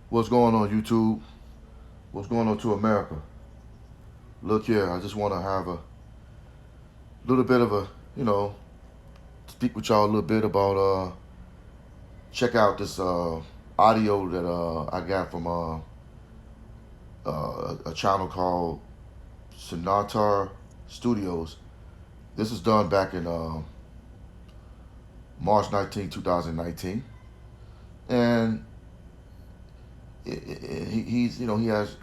What's going on, YouTube? What's going on to America? Look here, I just want to have a little bit of a, speak with y'all a little bit about, check out this audio that I got from a channel called Sonatar Studios. This was done back in March 19, 2019. And he's, he has,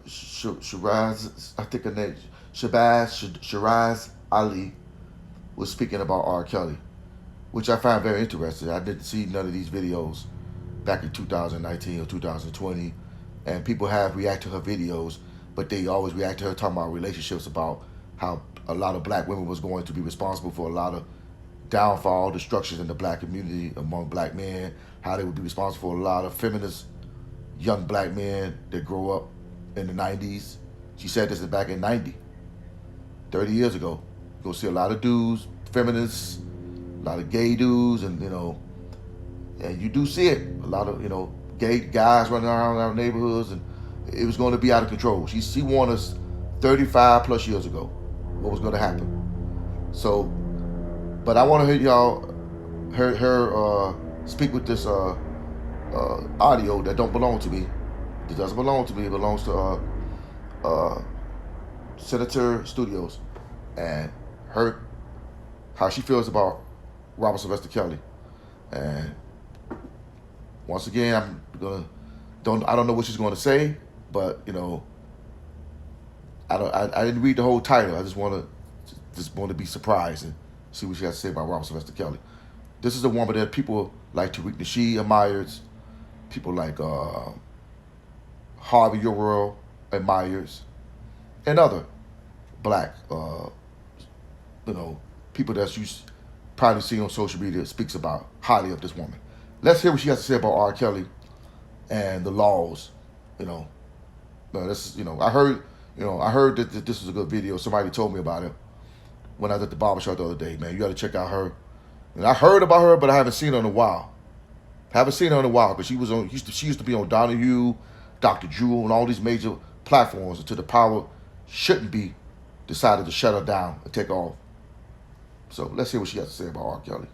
Shiraz, I think her name, Shiraz Ali was speaking about R. Kelly, which I find very interesting. I didn't see none of these videos back in 2019 or 2020, and people have reacted to her videos, but they always react to her talking about relationships, about how a lot of black women was going to be responsible for a lot of downfall, destructions in the black community among black men, how they would be responsible for a lot of feminist young black men that grow up in the 90s. She said this is back in 90, 30 years ago. You go see a lot of dudes, feminists, a lot of gay dudes, and and you do see it. A lot of gay guys running around our neighborhoods, and it was going to be out of control. She warned us 35 plus years ago what was going to happen. So, but I want to hear y'all, her speak with this audio that don't belong to me. It doesn't belong to me. It belongs to Senator Studios, and her how she feels about Robert Sylvester Kelly. And once again, I don't know what she's going to say, but I didn't read the whole title. I just want to be surprised and see what she has to say about Robert Sylvester Kelly. This is a woman that people like Tariq Nasheed admires, people like Harvey Yorwell admires, and other black people that you probably see on social media speaks about highly of this woman. Let's hear what she has to say about R. Kelly and the laws. This is, I heard that this was a good video. Somebody told me about it when I was at the barbershop the other day. Man, you got to check out her. And I heard about her, but I haven't seen her in a while. But she used to be on Donahue, Dr. Jewel, and all these major platforms until the power shouldn't be decided to shut her down and take off. So let's hear what she has to say about R. Kelly.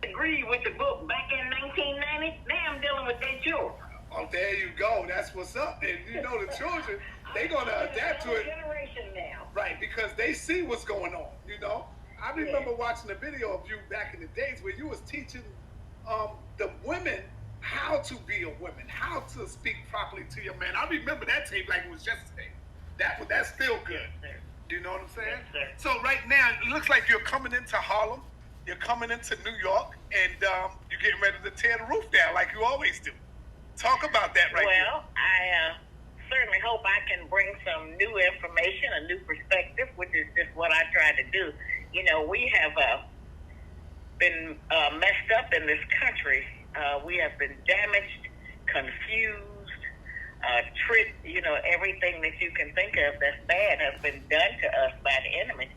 Agree with the book back in 1990. Now I'm dealing with their children. Oh, there you go. That's what's up. And the children, they're gonna adapt to it. Generation now. Right, because they see what's going on. I remember watching a video of you back in the days where you was teaching the women how to be a woman, how to speak properly to your man. I remember that tape like it was yesterday. That's still good. Yes, Do you know what I'm saying? Yes, so right now, it looks like you're coming into Harlem, you're coming into New York, and you're getting ready to tear the roof down like you always do. Talk about that right now. Well, I certainly hope I can bring some new information, a new perspective, which is just what I try to do. We have been messed up in this country. We have been damaged, confused, tricked. Everything that you can think of that's bad has been done to us by the enemy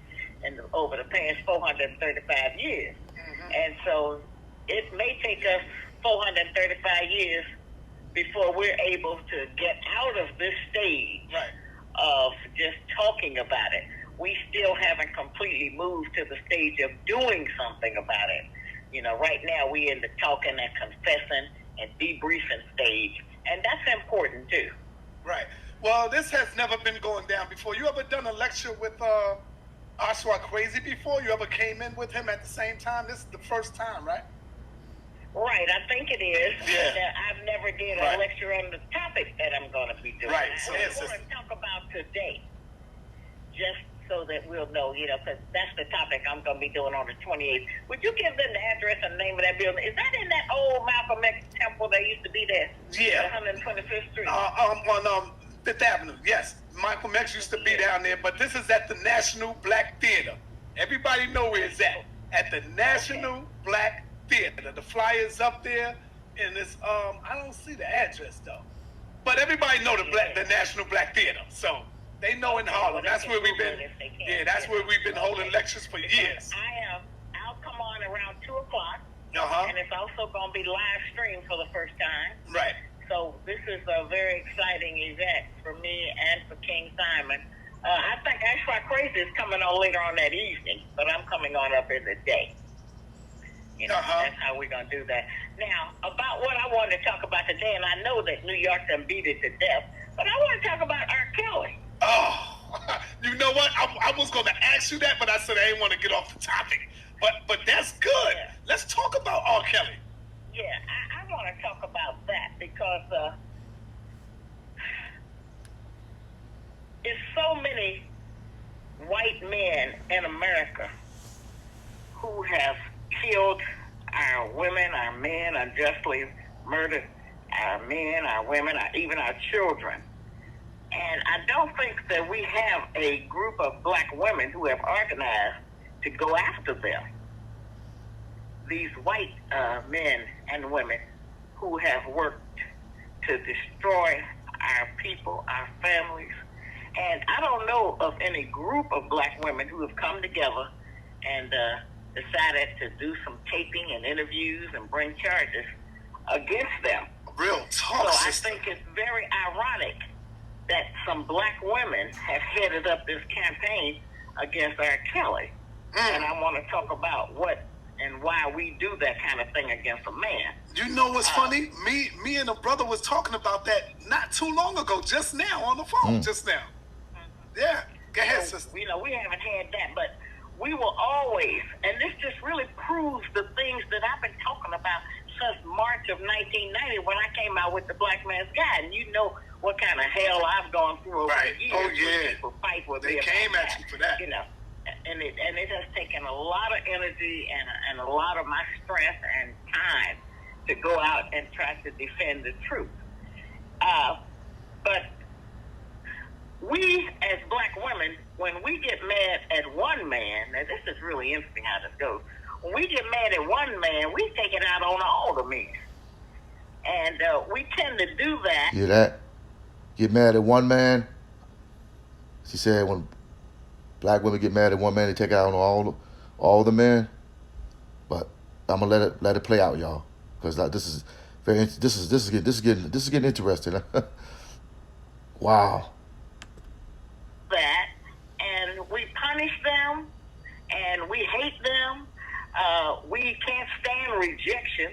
over the past 435 years. Mm-hmm. And so it may take us 435 years before we're able to get out of this stage of just talking about it. We still haven't completely moved to the stage of doing something about it. Right now we're in the talking and confessing and debriefing stage, and that's important too. Right. Well, this has never been going down before. You ever done a lecture with Oswald Crazy before? You ever came in with him at the same time? This is the first time, right? Right, I think it is. Yeah. I've never did a lecture on the topic that I'm going to be doing. Right. So I want to talk about today, just so that we'll know, because that's the topic I'm going to be doing on the 28th. Would you give them the address and name of that building? Is that in that old Malcolm X temple that used to be there? Yeah. 125th Street? On Fifth Avenue, yes. Malcolm X used to be down there, but this is at the National Black Theater. Everybody know where it's at the National Black Theater. The flyer's up there, and it's I don't see the address though, but everybody know the National Black Theater, so they know in Harlem. That's where we've been. Yeah, that's where we've been holding lectures for years. I'll come on around 2:00. And it's also going to be live streamed for the first time. Right. So this is a very exciting event for me and for King Simon. I think Ashfry Crazy is coming on later on that evening, but I'm coming on up in the day. You know, that's how we're going to do that. Now, about what I wanted to talk about today, and I know that New York done beat it to death, but I want to talk about R. Kelly. Oh, you know what? I was going to ask you that, but I said I didn't want to get off the topic. But that's good. Yeah. Let's talk about R. Kelly. Yeah, I want to talk about that because there's so many white men in America who have killed our women, our men, unjustly murdered our men, our women, even our children. And I don't think that we have a group of black women who have organized to go after them. These white men and women who have worked to destroy our people, our families. And I don't know of any group of black women who have come together and decided to do some taping and interviews and bring charges against them. Real talk, So sister. I think it's very ironic that some black women have headed up this campaign against R. Kelly. And I want to talk about what and why we do that kind of thing against a man. You know what's funny? Me and a brother was talking about that not too long ago, just now on the phone, just now. Yeah, go ahead, sister. You know, we haven't had that, but we will always, and this just really proves the things that I've been talking about since March of 1990 when I came out with the Black Man's Guide. And you know what kind of hell I've gone through over the years. Oh, yeah. When people fight with They me came about at you for that. You know, and it has taken a lot of energy and a lot of my strength and time to go out and try to defend the truth. But we, as black women, when we get mad at one man, now this is really interesting how this goes. When we get mad at one man, we take it out on all the men. And we tend to do that. Hear that? Get mad at one man. She said when black women get mad at one man, they take it out on all the men. But I'm gonna let it play out, y'all, because this is getting interesting. Wow. That, and we punish them, and we hate them. We can't stand rejection,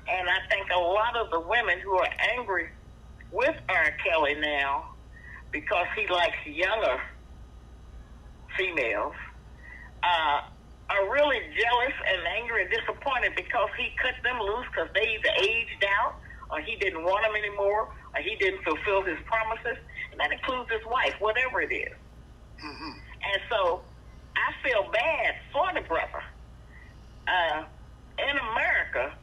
and I think a lot of the women who are angry with R. Kelly now because he likes younger females are really jealous and angry and disappointed because he cut them loose because they either aged out or he didn't want them anymore or he didn't fulfill his promises, and that includes his wife, whatever it is. And so I feel bad for the brother. In America,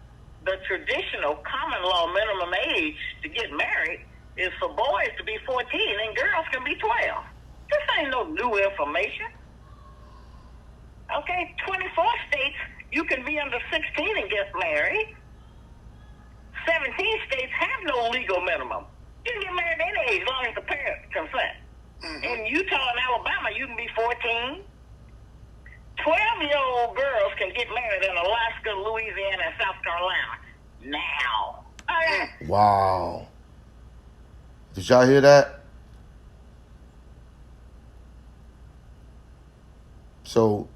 the traditional common law minimum age to get married is for boys to be 14 and girls can be 12. This ain't no new information. Okay, 24 states, you can be under 16 and get married. 17 states have no legal minimum. You can get married at any age as long as the parents consent. In Utah and Alabama, you can be 14. 12-year-old girls can get married in Alaska, Louisiana, and South Carolina now. Okay. Wow. Did y'all hear that? So,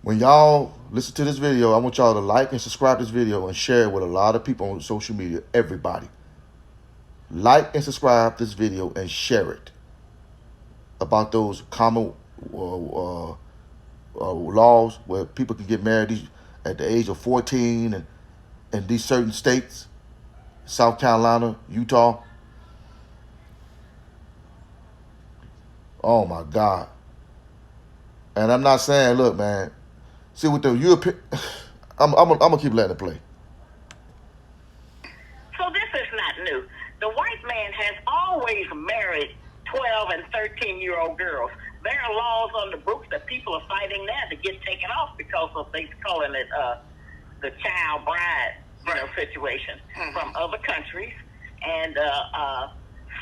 when y'all listen to this video, I want y'all to like and subscribe to this video and share it with a lot of people on social media. Everybody. Like and subscribe to this video and share it about those common laws where people can get married at the age of 14 and in these certain states, South Carolina, Utah. Oh my God. And I'm not saying, look, man, see with the European, I'm gonna keep letting it play. So this is not new. The white man has always married 12 and 13-year-old girls. There are laws on the books that people are fighting now to get taken off because of they calling it the child bride situation from other countries and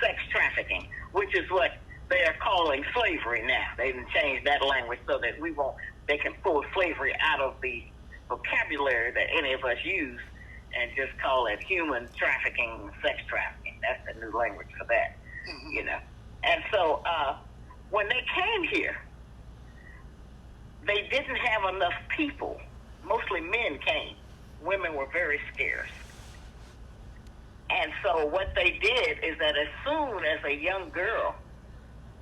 sex trafficking, which is what they are calling slavery now. They didn't change that language so that they can pull slavery out of the vocabulary that any of us use and just call it human trafficking, sex trafficking. That's the new language for that, you know. And so when they came here, they didn't have enough people. Mostly men came. Women were very scarce. And so what they did is that as soon as a young girl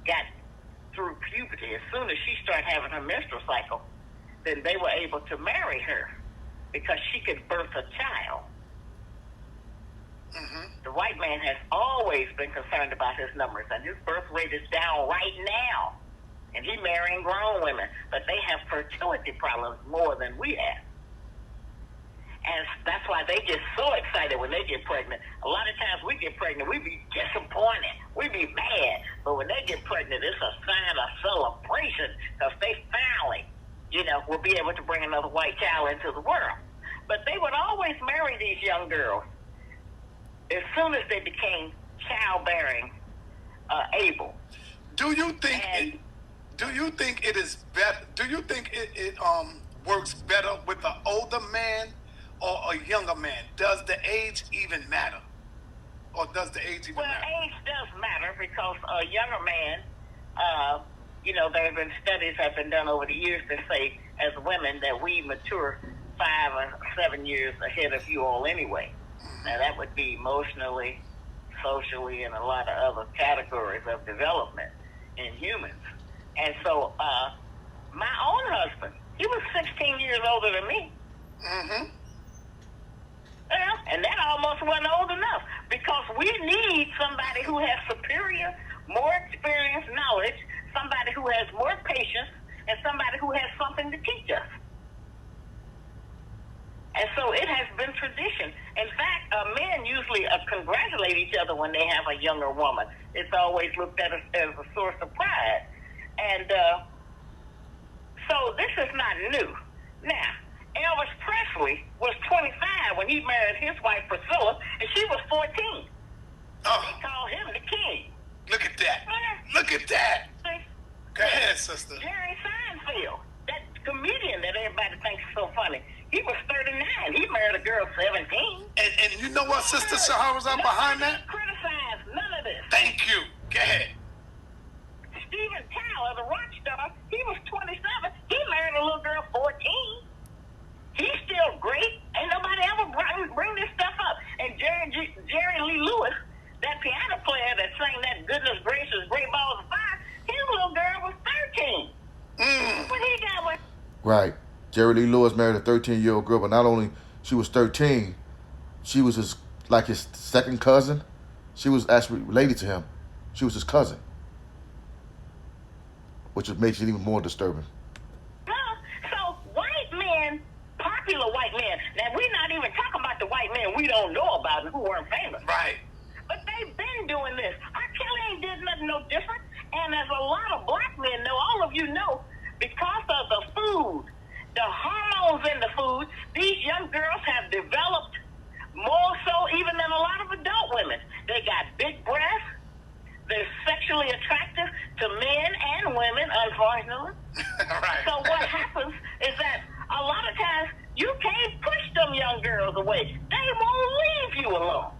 got through puberty, as soon as she started having her menstrual cycle, then they were able to marry her because she could birth a child. The white man has always been concerned about his numbers, and his birth rate is down right now. And he's marrying grown women, but they have fertility problems more than we have. And that's why they get so excited when they get pregnant. A lot of times we get pregnant, we be disappointed, we be mad. But when they get pregnant, it's a sign of celebration because they finally, you know, will be able to bring another white child into the world. But they would always marry these young girls as soon as they became childbearing able. Do you think it is better? Do you think it works better with an older man or a younger man? Does the age even matter? Or does the age even matter? Well, age does matter because a younger man, you know, there have been studies that have been done over the years that say as women that we mature 5 or 7 years ahead of you all anyway. Now that would be emotionally, socially, and a lot of other categories of development in humans. And so my own husband, he was 16 years older than me. Well, and that almost wasn't old enough because we need somebody who has superior, more experience, knowledge, somebody who has more patience, and somebody who has something to teach us. And so it has been tradition. In fact, men usually congratulate each other when they have a younger woman. It's always looked at as a source of pride. And so this is not new. Now, Elvis Presley was 25 when he married his wife Priscilla, and she was 14. Oh. They called him the king. Look at that. Look at that. See? Go ahead, sister. Jerry Seinfeld, that comedian that everybody thinks is so funny, he was 39. He married a girl 17. And you know what, Sister Shaharazad, behind that? Criticize none of this. Thank you. Go ahead. Steven Tyler, the rock star, he was 27. He married a little girl 14. He's still great. Ain't nobody ever bring this stuff up. And Jerry Lee Lewis, that piano player that sang that Goodness Gracious Great Balls of Fire, his little girl was 13. What he got with? Right. Jerry Lee Lewis married a 13-year-old girl, but not only she was 13, she was his second cousin. She was actually related to him. She was his cousin, which makes it even more disturbing. So white men, popular white men, now we're not even talking about the white men we don't know about and who weren't famous. Right. But they've been doing this. R. Kelly ain't did nothing no different. And as a lot of black men know, all of you know, because of the food, the hormones in the food, these young girls have developed more so even than a lot of adult women. They got big breasts. They're sexually attractive to men and women, unfortunately. Right. So what happens is that a lot of times you can't push them young girls away. They won't leave you alone.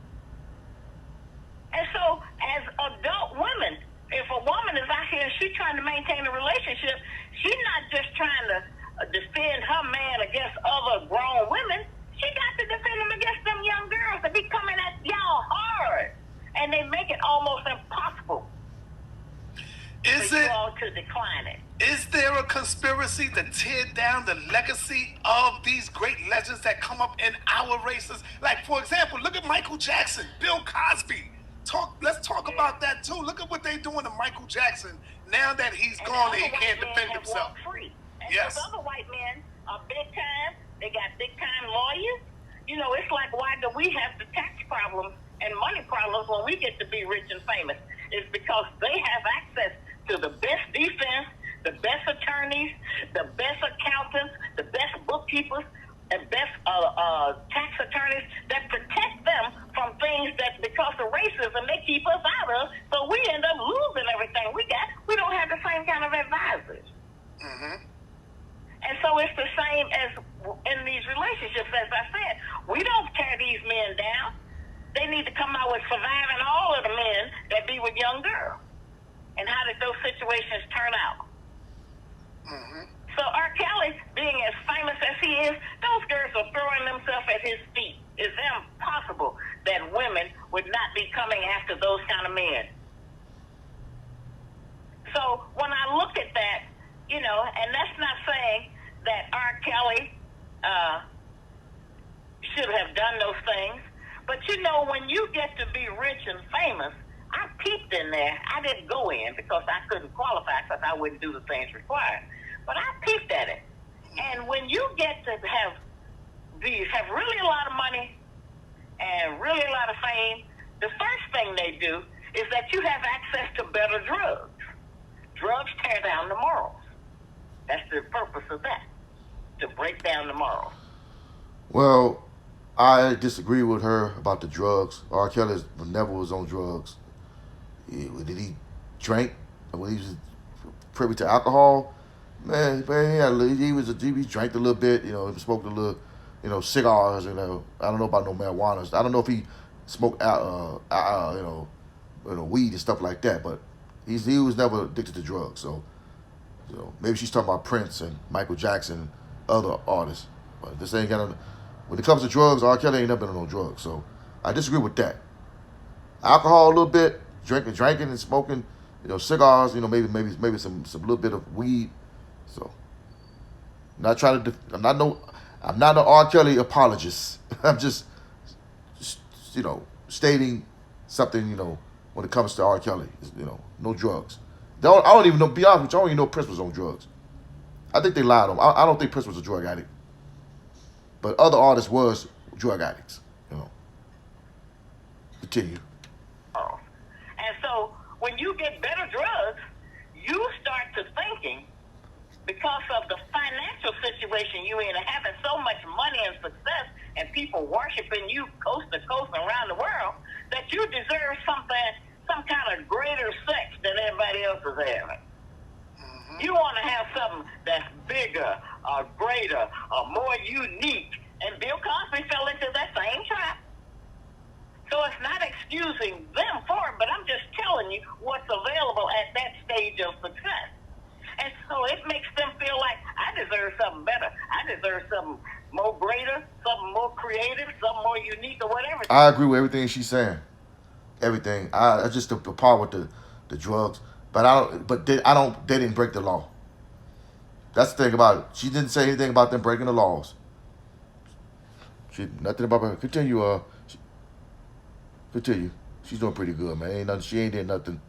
And so as adult women, if a woman is out here and she's trying to maintain a relationship, she's not just trying to defend her man against other grown women. She got to defend him against them young girls that be coming at y'all hard. And they make it almost impossible for you all to decline it. Is there a conspiracy to tear down the legacy of these great legends that come up in our races? Like, for example, look at Michael Jackson, Bill Cosby. Let's talk about that too. Look at what they're doing to Michael Jackson now that he's gone and he can't defend himself. Free. And Yes. those other white men are big time. They got big time lawyers. You know, it's like, why do we have the tax problems and money problems when we get to be rich and famous? It's because they have access to the best defense, the best attorneys, the best accountants, the best bookkeepers, and best tax attorneys that protect them from things that, because of racism, they keep us out of. So we end up losing everything we got. We don't have the same kind of advisors. And so it's the same as in these relationships, as I said. We don't tear these men down. They need to come out with surviving all of the men that be with young girls. And how did those situations turn out? Mm-hmm. So R. Kelly, being as famous as he is, those girls are throwing themselves at his feet. It's impossible that women would not be coming after those kind of men. So when I look at that, and that's not saying that R. Kelly should have done those things, but when you get to be rich and famous, I peeped in there. I didn't go in because I couldn't qualify because I wouldn't do the things required. But I peeped at it. And when you get to have really a lot of money and really a lot of fame, the first thing they do is that you have access to better drugs. Drugs tear down the morals. That's the purpose of that, to break down the morals. Well, I disagree with her about the drugs. R. Kelly never was on drugs. Did he drink? When he was privy to alcohol? Man, he drank a little bit. He smoked a little, cigars. I don't know about no marijuana. I don't know if he smoked weed and stuff like that. But he was never addicted to drugs. So, maybe she's talking about Prince and Michael Jackson and other artists. But this ain't got. When it comes to drugs, R. Kelly ain't never been on no drugs. So I disagree with that. Alcohol a little bit, drinking and smoking, cigars, maybe some little bit of weed. So I'm not trying to. I'm not an R. Kelly apologist. I'm just stating something. When it comes to R. Kelly, no drugs. I don't even know. Be honest with you, I don't even know Prince was on drugs. I think they lied on him. I don't think Prince was a drug addict. But other artists was drug addicts. Continue. And so when you get better drugs, you start to thinking, because of the financial situation you in, and having so much money and success, and people worshiping you coast to coast around the world, that you deserve some kind of greater sex than everybody else is having. You want to have something that's bigger, or greater, or more unique. And Bill Cosby fell into that same trap. So it's not excusing them for it, but I'm just telling you what's available at that stage of success. And so it makes them feel like, I deserve something better. I deserve something more greater, something more creative, something more unique, or whatever. I agree with everything she's saying. Everything. I just the part with the drugs. But they didn't break the law. That's the thing about it. She didn't say anything about them breaking the laws. Nothing about her. Continue. Continue. She's doing pretty good, man. Ain't nothing. She ain't did nothing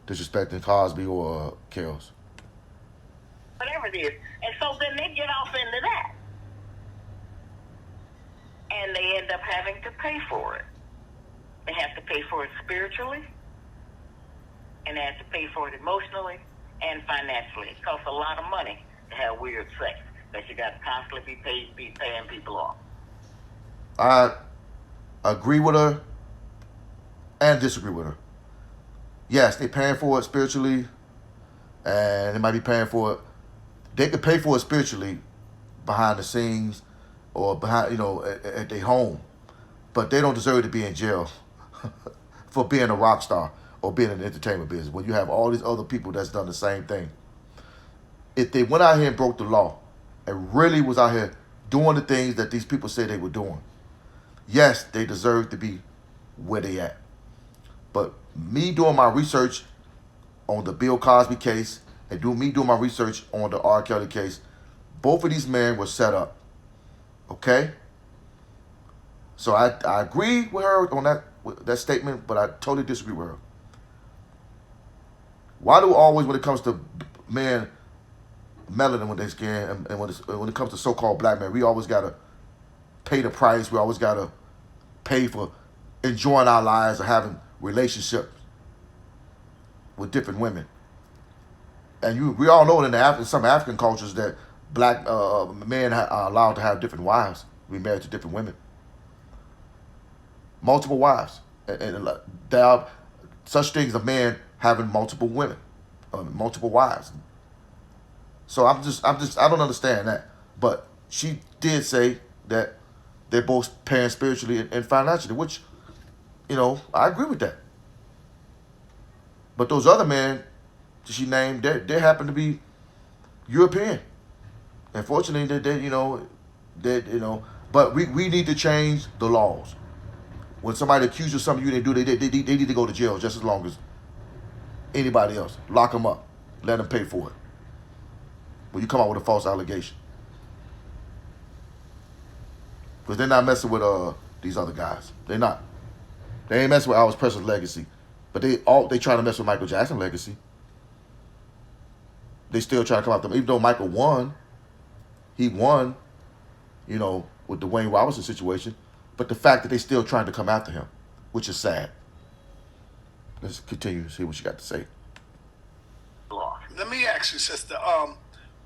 disrespecting Cosby or Kells. Whatever it is, and so then they get off into that, and they end up having to pay for it. They have to pay for it spiritually, and they have to pay for it emotionally and financially. It costs a lot of money to have weird sex that you got to constantly be paying people off. I agree with her and disagree with her. Yes, they're paying for it spiritually, and they might be paying for it. They could pay for it spiritually behind the scenes or behind, at their home, but they don't deserve to be in jail for being a rock star or being in the entertainment business when you have all these other people that's done the same thing. If they went out here and broke the law and really was out here doing the things that these people say they were doing, yes, they deserve to be where they at. But me doing my research on the Bill Cosby case and doing my research on the R. Kelly case, both of these men were set up. Okay? So I agree with her on that statement, but I totally disagree with her. Why do always, when it comes to men, melanin with their skin, and when it comes to so-called black men, we always got to pay the price. We always got to pay for enjoying our lives or having relationships with different women. And we all know in some African cultures that black men are allowed to have different wives, be married to different women. Multiple wives. And there are such things of men having multiple women, multiple wives. So I don't understand that. But she did say that they're both paying spiritually and financially, which, I agree with that. But those other men she named, they happen to be European. Unfortunately, but we need to change the laws. When somebody accuses you of something you didn't do, they need to go to jail just as long as anybody else. Lock them up. Let them pay for it. When you come out with a false allegation. Because they're not messing with these other guys. They're not. They ain't messing with Elvis Presley's legacy. But they trying to mess with Michael Jackson's legacy. They still trying to come after him. Even though Michael won, he won, with the Wayne Robinson situation. But the fact that they still trying to come after him, which is sad. Let's continue to see what you got to say. Let me ask you, sister,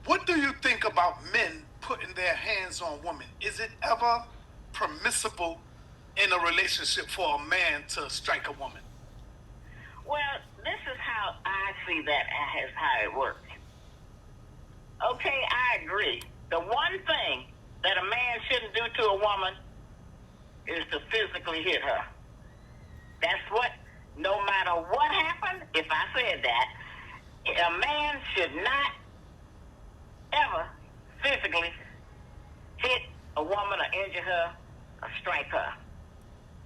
what do you think about men putting their hands on women? Is it ever permissible in a relationship for a man to strike a woman? Well, this is how I see that as how it works. Okay, I agree. The one thing that a man shouldn't do to a woman is to physically hit her. That's what, no matter what happened, if I said that, a man should not ever physically hit a woman or injure her or strike her.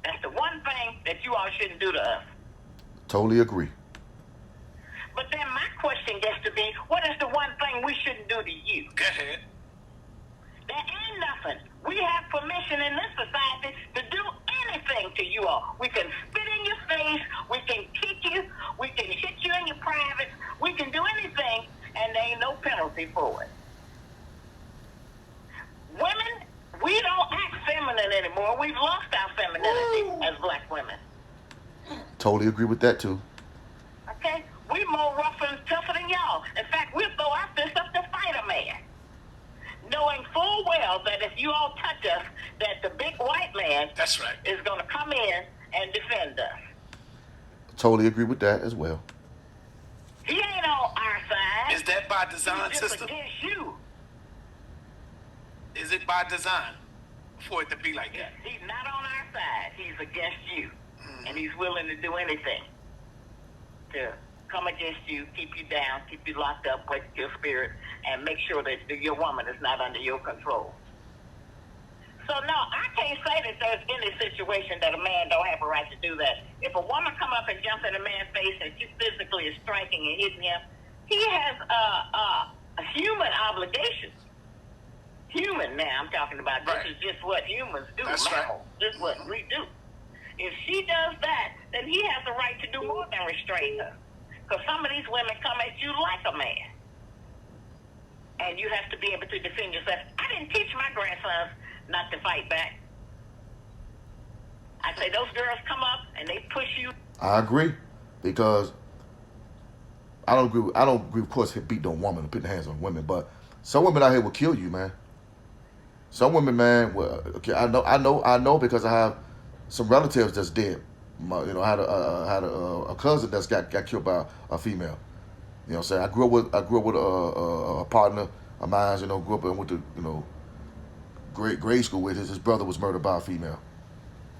That's the one thing that you all shouldn't do to us. Totally agree. But then my question gets to be, what is the one thing we shouldn't do to you? Go ahead. There ain't nothing. We have permission in this society to do anything to you all. We can spit in your face, we can kick you, we can hit you in your privates, we can do anything, and there ain't no penalty for it. Women, we don't act feminine anymore. We've lost our femininity as black women. Totally agree with that too. Okay? We more rough and tougher than y'all. In fact, we'll throw our fist up to fight a man. Knowing full well that if you all touch us, that the big white man That's right. is going to come in and defend us. Totally agree with that as well. He ain't on our side. Is that by design, He's just sister? against you. Is it by design for it to be like that? He's not on our side. He's against you. And he's willing to do anything to come against you, keep you down, keep you locked up, break your spirit, and make sure that your woman is not under your control. So, no, I can't say that there's any situation that a man don't have a right to do that. If a woman come up and jump in a man's face and she physically is striking and hitting him, he has a human obligation. Human now, I'm talking about. Right. This is just what humans do. That's now. right. This is what we do. If she does that, then he has the right to do more than restrain her. Because some of these women come at you like a man. And you have to be able to defend yourself. I didn't teach my grandsons not to fight back. I say those girls come up and they push you. I agree, because I don't agree, of course, beating on women and putting hands on women, but some women out here will kill you, man. Some women, man, well, okay, I know because I have some relatives that's dead. I had a cousin that's got killed by a female. You know what I'm saying? I grew up with a partner of mine, grew up and went to, grade school with. His brother was murdered by a female.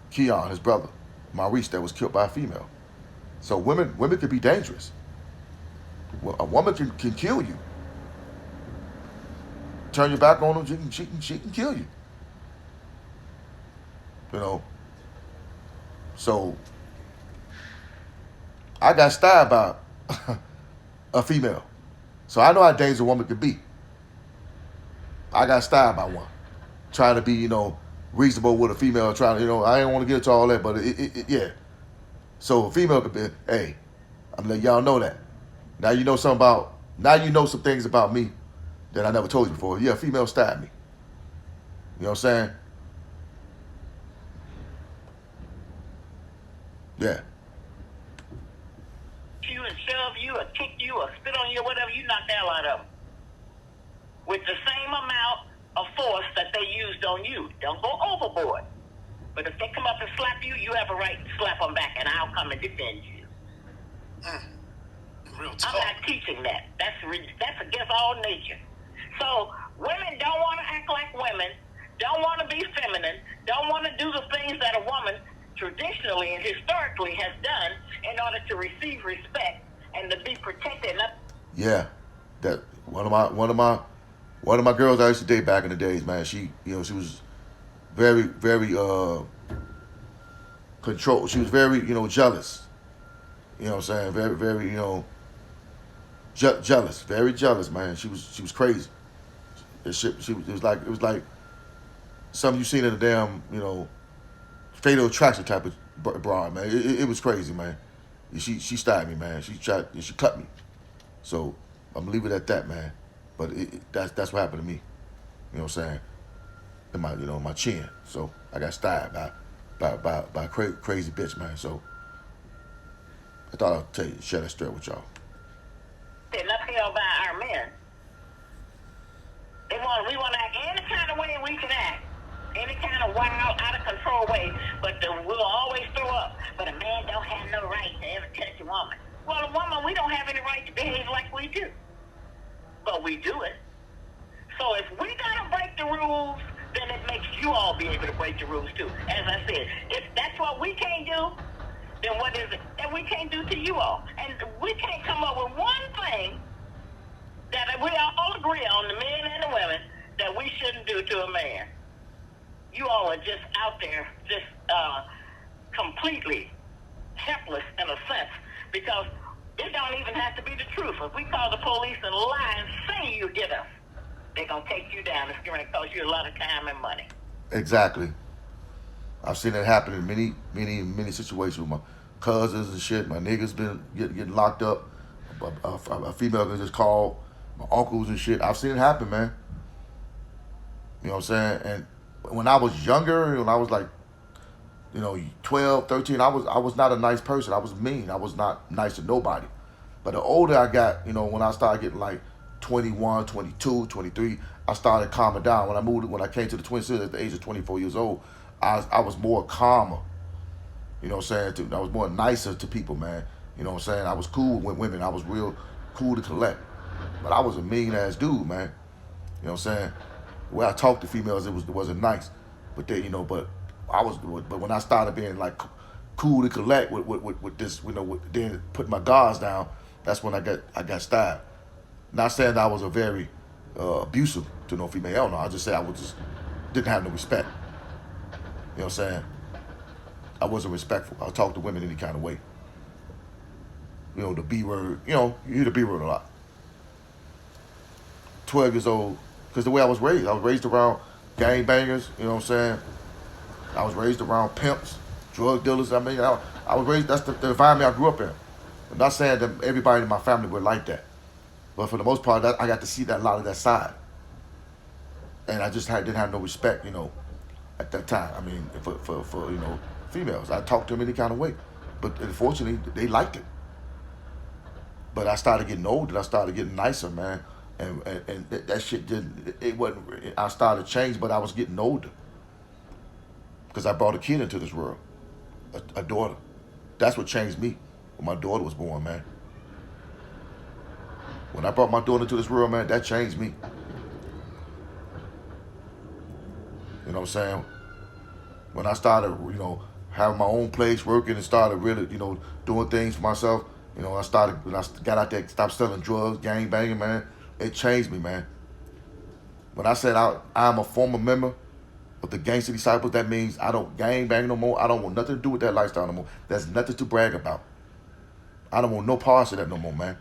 Keon, his brother, Maurice, that was killed by a female. So women can be dangerous. Well, a woman can kill you. Turn your back on them, she can kill you. So I got stabbed by a female. So I know how dangerous a woman could be. I got stabbed by one. Trying to be, reasonable with a female, trying to, I didn't want to get into all that, but yeah. So a female could be, hey, I'm letting y'all know that. Now you know some things about me that I never told you before. Yeah, a female stabbed me. You know what I'm saying? Yeah. You and shove you or kick you or spit on you or whatever, you knock the hell out of them. With the same amount of force that they used on you. Don't go overboard. But if they come up and slap you, you have a right to slap them back, and I'll come and defend you. Real talk. I'm not teaching that. That's against all nature. So women don't want to act like women, don't want to be feminine, don't want to do the things that a woman traditionally and historically has done in order to receive respect and to be protected. Yeah, that one of my girls I used to date back in the days, man. She she was very control. She was very jealous. You know what I'm saying? Very jealous, very jealous, man. She was crazy. It was like something you seen in a damn Fatal Attraction type of broad, man. It was crazy, man. She stabbed me, man. She cut me. So I'm gonna leave it at that, man. But that's what happened to me. You know what I'm saying? In my my chin. So I got stabbed by a crazy bitch, man. So I thought I'd share that story with y'all. Upheld by our men. We want to act any kind of way we can act. Any kind of wild, out of control way. But we'll always throw up. But a man don't have no right to ever touch a woman. Well, a woman, we don't have any right to behave like we do. But we do it. So if we gotta break the rules, then it makes you all be able to break the rules too. As I said, if that's what we can't do, then what is it that we can't do to you all? And we can't come up with one thing that we all agree on, the men and the women, that we shouldn't do to a man. You all are just out there, just completely helpless in a sense, because it don't even have to be the truth. If we call the police and lie and say you get us, they're going to take you down. It's going to cost you a lot of time and money. Exactly. I've seen it happen in many situations with my cousins and shit. My niggas been getting locked up. A female can just call my uncles and shit. I've seen it happen, man. You know what I'm saying? And when I was younger, when I was like 12, 13, I was not a nice person. I was mean. I was not nice to nobody. But the older I got, when I started getting like 21, 22, 23, I started calming down. When I came to the Twin Cities at the age of 24 years old, I was more calmer. You know what I'm saying? I was more nicer to people, man. You know what I'm saying? I was cool with women. I was real cool to collect. But I was a mean ass dude, man. You know what I'm saying? The way I talked to females, it wasn't nice. But but when I started being like cool to collect with this, then putting my guards down, that's when I got stabbed. Not saying that I was a very abusive to no female. Hell no. I just say I didn't have no respect. You know what I'm saying? I wasn't respectful. I talked to women any kind of way. The B word. You hear the B word a lot. 12 years old, because the way I was raised around gangbangers. You know what I'm saying? I was raised around pimps, drug dealers. I mean, I was raised. That's the environment I grew up in. I'm not saying that everybody in my family were like that. But for the most part, I got to see a lot of that side. And I just didn't have no respect, at that time. I mean, for females. I talked to them any kind of way. But unfortunately, they liked it. But I started getting older. I started getting nicer, man. And that shit I started changing, but I was getting older. Because I brought a kid into this world. A daughter. That's what changed me when my daughter was born, man. When I brought my daughter into this world, man, that changed me. You know what I'm saying? When I started, having my own place, working, and started really, doing things for myself, when I got out there, stopped selling drugs, gang banging, man, it changed me, man. When I said I'm a former member of the Gangster Disciples, that means I don't gang bang no more. I don't want nothing to do with that lifestyle no more. There's nothing to brag about. I don't want no parts of that no more, man.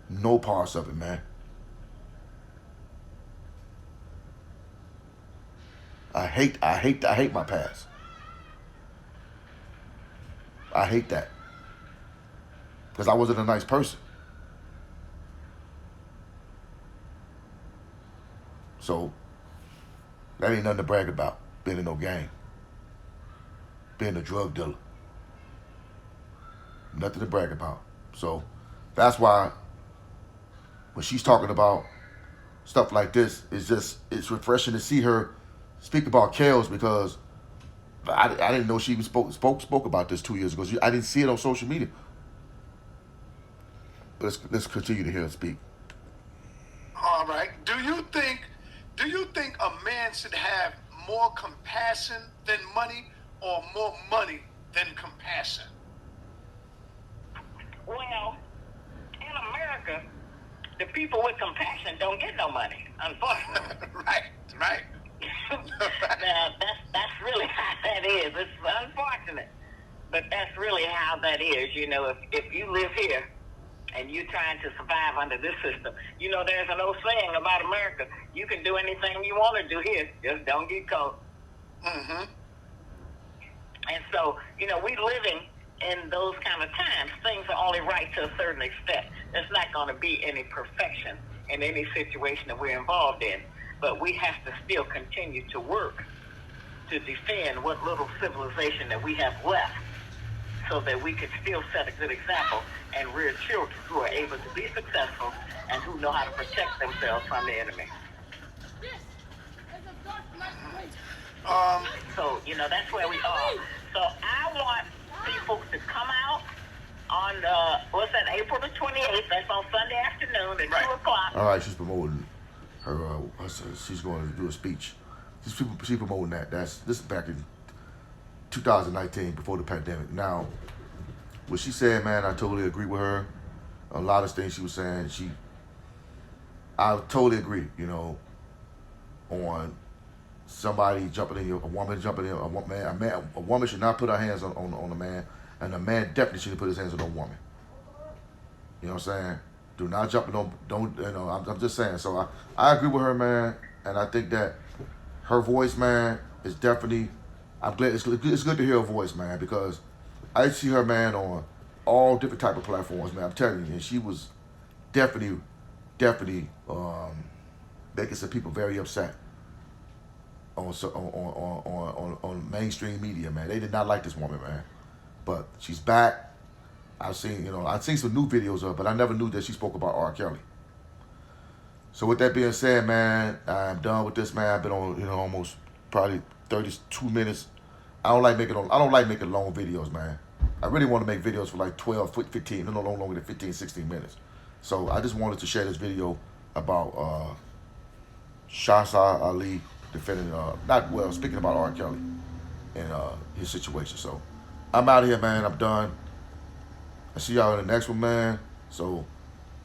No parts of it, man. I hate my past. I hate that. Because I wasn't a nice person. So, that ain't nothing to brag about, being in no gang. Being a drug dealer. Nothing to brag about. So, that's why when she's talking about stuff like this, it's refreshing to see her speak about Kels, because I didn't know she even spoke about this 2 years ago. I didn't see it on social media. But let's continue to hear her speak. right. Do you think a man should have more compassion than money, or more money than compassion? Well, in America, the people with compassion don't get no money, unfortunately. Right. Now, that's really how that is. It's unfortunate, but that's really how that is. You know, if you live here and you're trying to survive under this system, you know, there's an old saying about America: you can do anything you want to do here, just don't get caught. Mm-hmm. And so, you know, we living in those kind of times. Things are only right to a certain extent. There's not going to be any perfection in any situation that we're involved in. But we have to still continue to work to defend what little civilization that we have left, so that we can still set a good example and rear children who are able to be successful and who know how to protect themselves from the enemy. So, you know, that's where we are. So I want people to come out on, what's that, April the 28th. That's on Sunday afternoon at 2 o'clock. All right, she's promoting her, she's going to do a speech. She's promoting that. This is back in 2019, before the pandemic. Now, what she said, man, I totally agree with her. A lot of things she was saying, I totally agree, you know, on somebody jumping in, a woman jumping in, a woman should not put her hands on a man, and a man definitely shouldn't put his hands on a woman. You know what I'm saying? Do not jump in, don't, you know, I'm just saying. So I agree with her, man, and I think that her voice, man, is definitely, I'm glad, it's good to hear her voice, man, because I see her, man, on all different type of platforms, man, I'm telling you, and she was definitely making some people very upset on mainstream media, man. They did not like this woman, man. But she's back. I've seen some new videos of her, but I never knew that she spoke about R. Kelly. So with that being said, man, I'm done with this, man. I've been on, almost probably 32 minutes. I don't like making long videos, man. I really want to make videos for like 12, 15, no longer than 15, 16 minutes. So I just wanted to share this video about Shaharazad Ali defending, speaking about R. Kelly and his situation. So I'm out of here, man. I'm done. I see y'all in the next one, man. So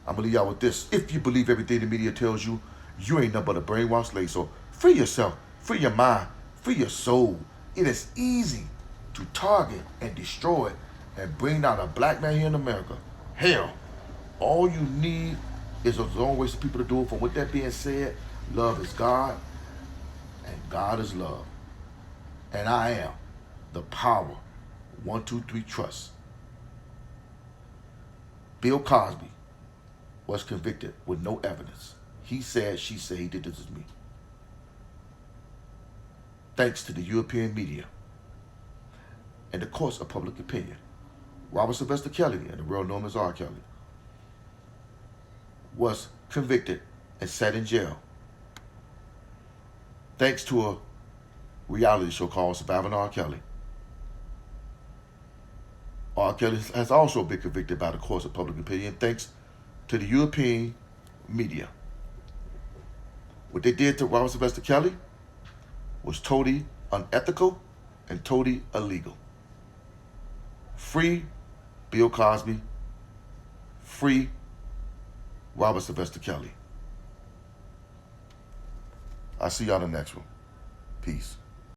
I'm gonna leave y'all with this. If you believe everything the media tells you, you ain't nothing but a brainwashed slave. So free yourself, free your mind, free your soul. It is easy to target and destroy and bring down a black man here in America. Hell, all you need is a long ways for people to do it. For with that being said, love is God, and God is love. And I am the power. 1, 2, 3 trust. Bill Cosby was convicted with no evidence. He said, she said, he did this to me. Thanks to the European media and the courts of public opinion, Robert Sylvester Kelly, and the world known as R. Kelly, was convicted and sat in jail thanks to a reality show called Surviving R. Kelly. R. Kelly has also been convicted by the courts of public opinion thanks to the European media. What they did to Robert Sylvester Kelly was totally unethical and totally illegal. Free Bill Cosby. Free Robert Sylvester Kelly. I'll see y'all in the next one. Peace.